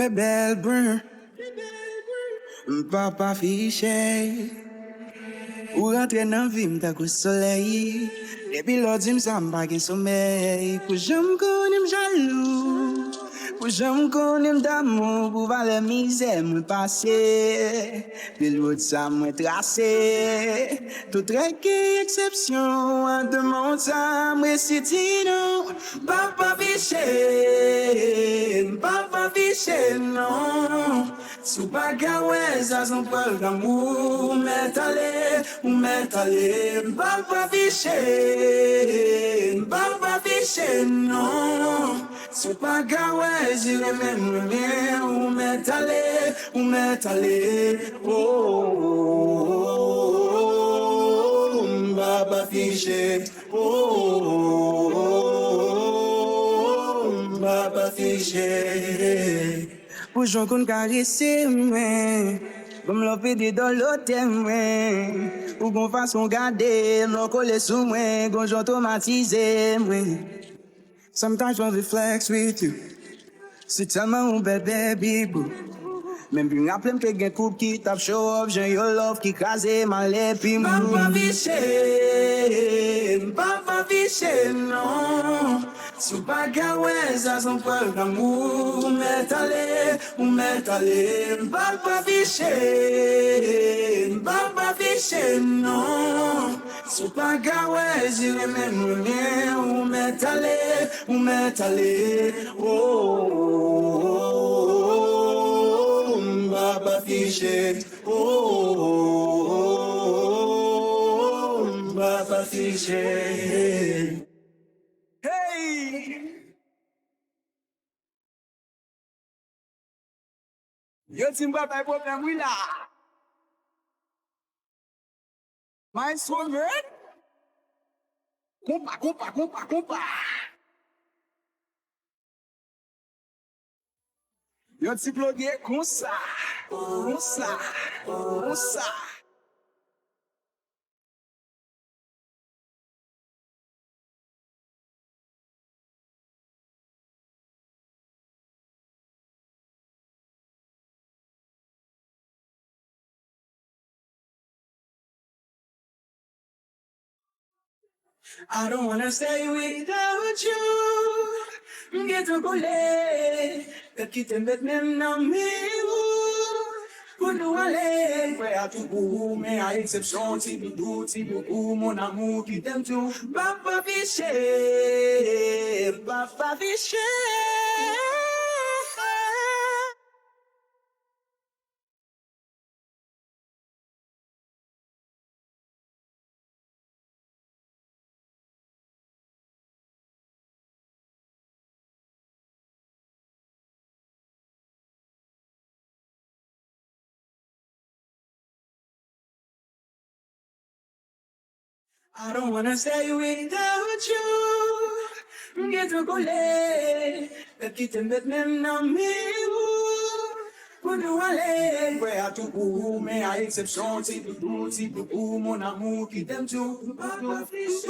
Mebel Brun, papa Afiche. Ou rentre nan vi mta kou soleil. Depi lò di msan pa gen sommeil. Pou jam konem jalou, pou jam konem d'amou. Pou vale mizè mwen pase, pi l'wot sa mwen trase. Tout reke eksepsyon, an de moun sa mwen siti nou. Papa Afiche, papa Afiche non. Sou pa gawe sa son pal d'amou. Ou metale, papa Afiche, papa Afiche non. Sou pa gawe jire men ou metale, oh, papa Afiche, oh, papa Afiche. Pou jon kon karese mwen, comme l'offre de dans l'hôtel, ou qu'on fasse on garder, m'en coller sous moi, qu'on j'automatise, moi. Sometimes when we flex with you, c'est tellement un bel baby boo. Même plus rappelez que gen coupe qui tape show up, j'ai your love qui crase ma lépi mou. Papa Afiche, non. Sou pa gawe sa son pal d'amour. Ou metale, papa Afiche, non. Sou pa gawe jire men rien. Ou metale, oh, papa Afiche, oh, papa Afiche. Hey! Yo timba pa problem wila. My soul man. Compa. Yo ti blogué comme ça. I don't wanna stay without you. Get to go late. Te quitte met même nan me pour nous aller. Prêt à tout bout, mais à exception, ti boudou, mon amour qui t'aime tout. Papa Afiche. I don't wanna stay without you. Get to go late. Te quitte met même nan me pour nous aller. Prêt à tout bout, mais à exception, ti boudou, mon amour qui t'aime tout. Papa Afiche.